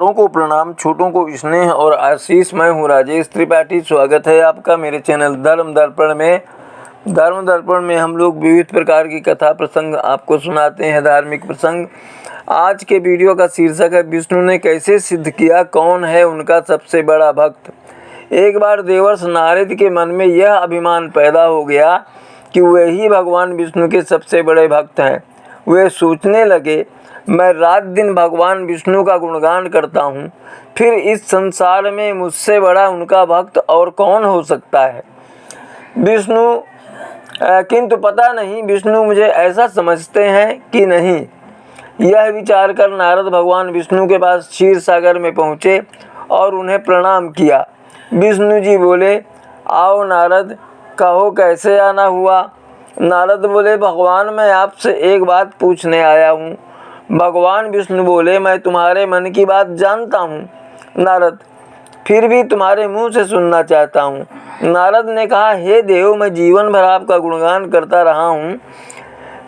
बड़ों को प्रणाम, छोटों को स्नेह और आशीष। मैं हूँ राजेश त्रिपाठी। स्वागत है आपका मेरे चैनल धर्म दर्पण में। धर्म दर्पण में हम लोग विविध प्रकार की कथा प्रसंग आपको सुनाते हैं, धार्मिक प्रसंग। आज के वीडियो का शीर्षक है, विष्णु ने कैसे सिद्ध किया, कौन है उनका सबसे बड़ा भक्त। एक बार देवर्ष नारद के मन में यह अभिमान पैदा हो गया कि वे ही भगवान विष्णु के सबसे बड़े भक्त हैं। वे सोचने लगे, मैं रात दिन भगवान विष्णु का गुणगान करता हूँ, फिर इस संसार में मुझसे बड़ा उनका भक्त और कौन हो सकता है। किंतु पता नहीं विष्णु मुझे ऐसा समझते हैं कि नहीं। यह विचार कर नारद भगवान विष्णु के पास क्षीर सागर में पहुँचे और उन्हें प्रणाम किया। विष्णु जी बोले, आओ नारद, कहो कैसे आना हुआ। नारद बोले, भगवान मैं आपसे एक बात पूछने आया हूँ। भगवान विष्णु बोले, मैं तुम्हारे मन की बात जानता हूँ नारद, फिर भी तुम्हारे मुंह से सुनना चाहता हूँ। नारद ने कहा, हे देव, मैं जीवन भर आपका गुणगान करता रहा हूँ,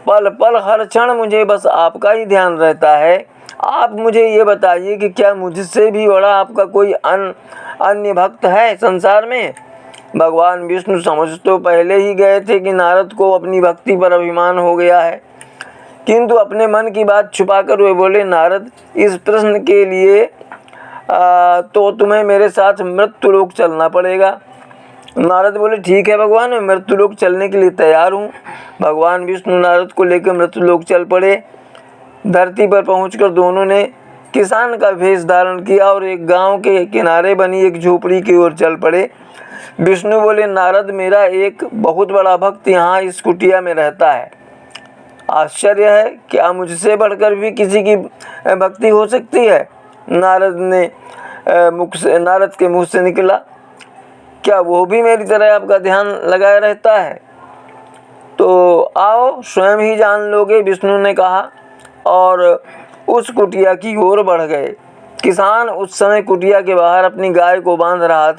पल पल हर क्षण मुझे बस आपका ही ध्यान रहता है। आप मुझे ये बताइए कि क्या मुझसे भी बड़ा आपका कोई अन्य भक्त है संसार में। भगवान विष्णु समझ तो पहले ही गए थे कि नारद को अपनी भक्ति पर अभिमान हो गया है, किंतु अपने मन की बात छुपाकर वे बोले, नारद, इस प्रश्न के लिए तो तुम्हें मेरे साथ मृत्युलोक चलना पड़ेगा। नारद बोले, ठीक है भगवान, मैं मृत्युलोक चलने के लिए तैयार हूँ। भगवान विष्णु नारद को लेकर मृत्युलोक चल पड़े। धरती पर पहुंचकर दोनों ने किसान का वेश धारण किया और एक गांव के किनारे बनी एक झोपड़ी की ओर चल पड़े। विष्णु बोले, नारद, मेरा एक बहुत बड़ा भक्त यहाँ इस कुटिया में रहता है। आश्चर्य है, क्या मुझसे बढ़कर भी किसी की भक्ति हो सकती है। नारद के मुख से निकला, क्या वो भी मेरी तरह आपका ध्यान लगाए रहता है। तो आओ स्वयं ही जान लोगे, विष्णु ने कहा और उस कुटिया की ओर बढ़ गए। किसान उस समय कुटिया के बाहर अपनी गाय को बांध रहा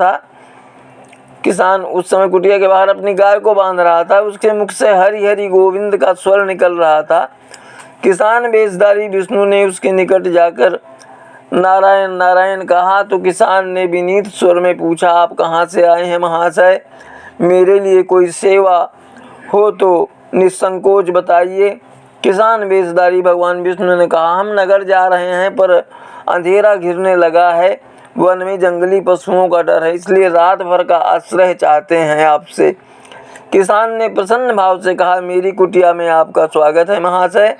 था। उसके मुख से हरि हरि गोविंद का स्वर निकल रहा था। किसान वेशधारी विष्णु ने उसके निकट जाकर नारायण नारायण कहा तो किसान ने विनीत स्वर में पूछा, आप कहाँ से आए हैं महाशय, मेरे लिए कोई सेवा हो तो निसंकोच बताइए। किसान वेशधारी भगवान विष्णु ने कहा, हम नगर जा रहे हैं पर अंधेरा घिरने लगा है, वन में जंगली पशुओं का डर है, इसलिए रात भर का आश्रय चाहते हैं आपसे। किसान ने प्रसन्न भाव से कहा, मेरी कुटिया में आपका स्वागत है महाशय,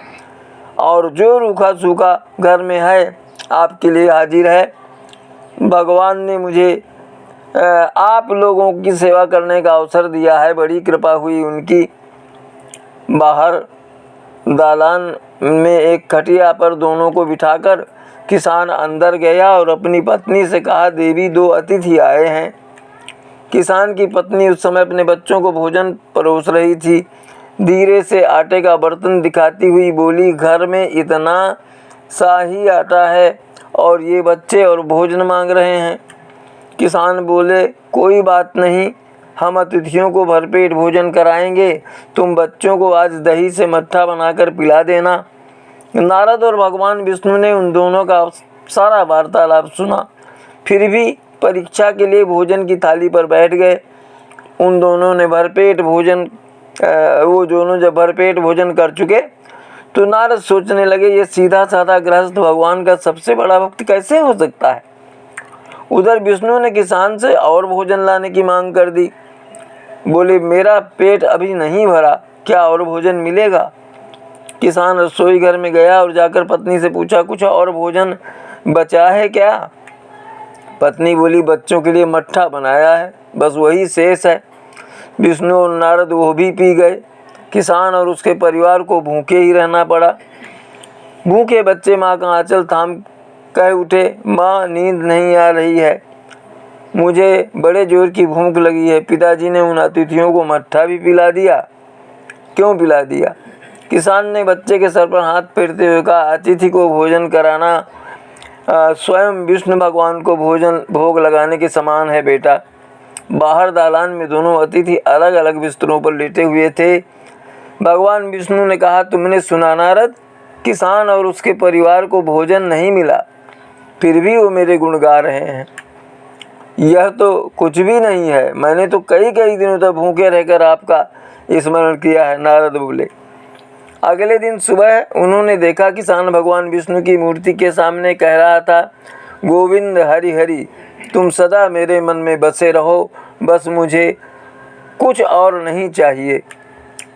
और जो रूखा सूखा घर में है आपके लिए हाजिर है। भगवान ने मुझे आप लोगों की सेवा करने का अवसर दिया है, बड़ी कृपा हुई उनकी। बाहर दालान में एक खटिया पर दोनों को बिठाकर किसान अंदर गया और अपनी पत्नी से कहा, देवी, दो अतिथि आए हैं। किसान की पत्नी उस समय अपने बच्चों को भोजन परोस रही थी। धीरे से आटे का बर्तन दिखाती हुई बोली, घर में इतना सा ही आटा है और ये बच्चे और भोजन मांग रहे हैं। किसान बोले, कोई बात नहीं, हम अतिथियों को भरपेट भोजन कराएंगे, तुम बच्चों को आज दही से मट्ठा बनाकर पिला देना। नारद और भगवान विष्णु ने उन दोनों का सारा वार्तालाप सुना, फिर भी परीक्षा के लिए भोजन की थाली पर बैठ गए। उन दोनों ने जब भरपेट भोजन कर चुके तो नारद सोचने लगे, ये सीधा साधा गृहस्थ भगवान का सबसे बड़ा भक्त कैसे हो सकता है। उधर विष्णु ने किसान से और भोजन लाने की मांग कर दी। बोले, मेरा पेट अभी नहीं भरा, क्या और भोजन मिलेगा। किसान रसोई घर में गया और जाकर पत्नी से पूछा, कुछ और भोजन बचा है क्या। पत्नी बोली, बच्चों के लिए मट्ठा बनाया है, बस वही शेष है। विष्णु और नारद वो भी पी गए। किसान और उसके परिवार को भूखे ही रहना पड़ा। भूखे बच्चे माँ का आंचल थाम कह उठे, माँ, नींद नहीं आ रही है, मुझे बड़े जोर की भूख लगी है। पिताजी ने उन अतिथियों को मट्ठा भी पिला दिया। क्यों पिला दिया। किसान ने बच्चे के सर पर हाथ फेरते हुए कहा, अतिथि को भोजन कराना स्वयं विष्णु भगवान को भोग लगाने के समान है बेटा। बाहर दालान में दोनों अतिथि अलग अलग बिस्तरों पर लेटे हुए थे। भगवान विष्णु ने कहा, तुमने सुना नारद, किसान और उसके परिवार को भोजन नहीं मिला। फिर भी वो मेरे गुण गा रहे हैं। यह तो कुछ भी नहीं है, मैंने तो कई दिनों तक भूखे रहकर आपका स्मरण किया है। नारद बोले। अगले दिन सुबह उन्होंने देखा किसान भगवान विष्णु की मूर्ति के सामने कह रहा था, गोविंद हरि हरि, तुम सदा मेरे मन में बसे रहो, बस मुझे कुछ और नहीं चाहिए।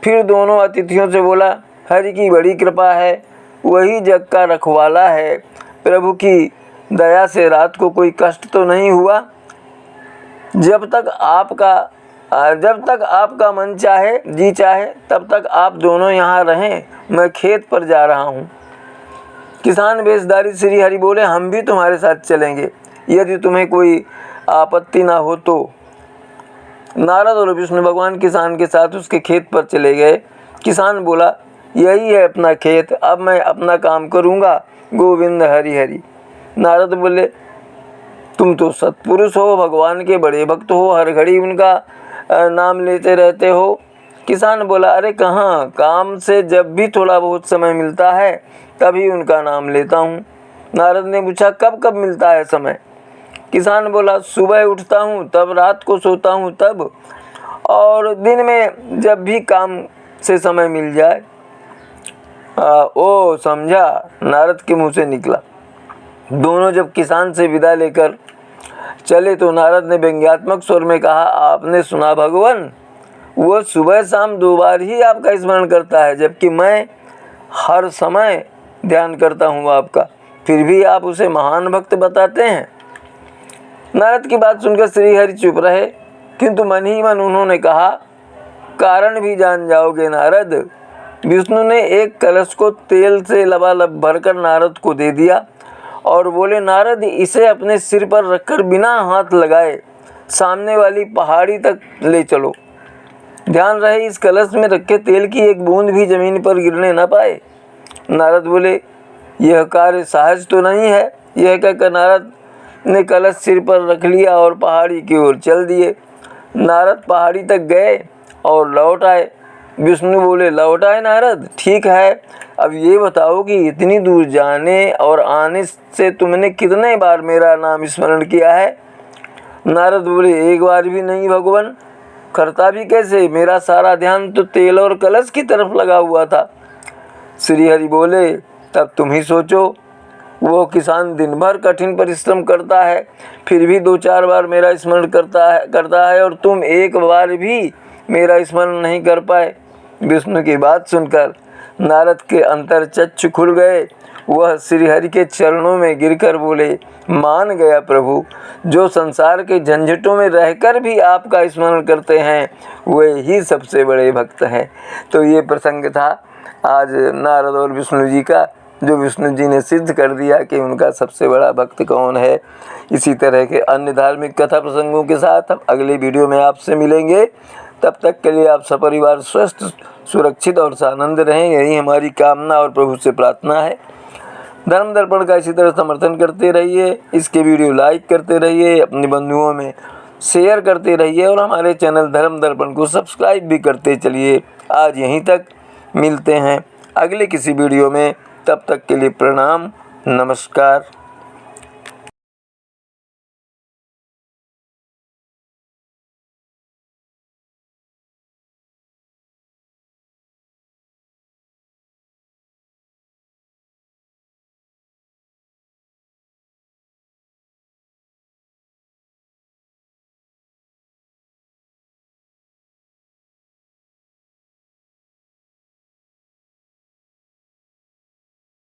फिर दोनों अतिथियों से बोला, हरि की बड़ी कृपा है, वही जग का रखवाला है। प्रभु की दया से रात को कोई कष्ट तो नहीं हुआ। जब तक आपका मन चाहे, जी चाहे, तब तक आप दोनों यहाँ रहें, मैं खेत पर जा रहा हूँ। किसान वेशधारी श्री हरि बोले, हम भी तुम्हारे साथ चलेंगे, यदि तुम्हें कोई आपत्ति ना हो तो। नारद और विष्णु भगवान किसान के साथ उसके खेत पर चले गए। किसान बोला, यही है अपना खेत, अब मैं अपना काम करूँगा, गोविंद हरि हरि। नारद बोले, तुम तो सत्पुरुष हो, भगवान के बड़े भक्त हो, हर घड़ी उनका नाम लेते रहते हो। किसान बोला, अरे कहाँ, काम से जब भी थोड़ा बहुत समय मिलता है तभी उनका नाम लेता हूँ। नारद ने पूछा, कब कब मिलता है समय? किसान बोला, सुबह उठता हूँ तब, रात को सोता हूँ तब, और दिन में जब भी काम से समय मिल जाए। ओ समझा, नारद के मुँह से निकला। दोनों जब किसान से विदा लेकर चले तो नारद ने व्यंग्यात्मक स्वर में कहा, आपने सुना भगवान, वो सुबह शाम 2 बार ही आपका स्मरण करता है, जबकि मैं हर समय ध्यान करता हूँ आपका, फिर भी आप उसे महान भक्त बताते हैं। नारद की बात सुनकर श्री हरि चुप रहे, किंतु मन ही मन उन्होंने कहा, कारण भी जान जाओगे नारद। विष्णु ने एक कलश को तेल से लबालब भरकर नारद को दे दिया और बोले, नारद, इसे अपने सिर पर रखकर बिना हाथ लगाए सामने वाली पहाड़ी तक ले चलो। ध्यान रहे इस कलश में रखे तेल की एक बूंद भी जमीन पर गिरने न पाए। नारद बोले, यह कार्य सहज तो नहीं है। यह कहकर नारद ने कलश सिर पर रख लिया और पहाड़ी की ओर चल दिए। नारद पहाड़ी तक गए और लौट आए। विष्णु बोले, लौट आए नारद, ठीक है, अब ये बताओ कि इतनी दूर जाने और आने से तुमने कितने बार मेरा नाम स्मरण किया है? नारद बोले, एक बार भी नहीं भगवान। करता भी कैसे? मेरा सारा ध्यान तो तेल और कलश की तरफ लगा हुआ था। श्री हरि बोले, तब तुम ही सोचो। वो किसान दिन भर कठिन परिश्रम करता है, फिर भी 2-4 बार मेरा स्मरण करता है और तुम एक बार भी मेरा स्मरण नहीं कर पाए। विष्णु की बात सुनकर नारद के अंतर चक्षु खुल गए। वह श्री हरि के चरणों में गिरकर बोले, मान गया प्रभु, जो संसार के झंझटों में रहकर भी आपका स्मरण करते हैं वे ही सबसे बड़े भक्त हैं। तो ये प्रसंग था आज नारद और विष्णु जी का, जो विष्णु जी ने सिद्ध कर दिया कि उनका सबसे बड़ा भक्त कौन है। इसी तरह के अन्य धार्मिक कथा प्रसंगों के साथ हम अगले वीडियो में आपसे मिलेंगे। तब तक के लिए आप सपरिवार स्वस्थ, सुरक्षित और सानंद रहें, यही हमारी कामना और प्रभु से प्रार्थना है। धर्म दर्पण का इसी तरह समर्थन करते रहिए, इसके वीडियो लाइक करते रहिए, अपने बंधुओं में शेयर करते रहिए और हमारे चैनल धर्म दर्पण को सब्सक्राइब भी करते चलिए। आज यहीं तक, मिलते हैं अगले किसी वीडियो में। तब तक के लिए प्रणाम, नमस्कार।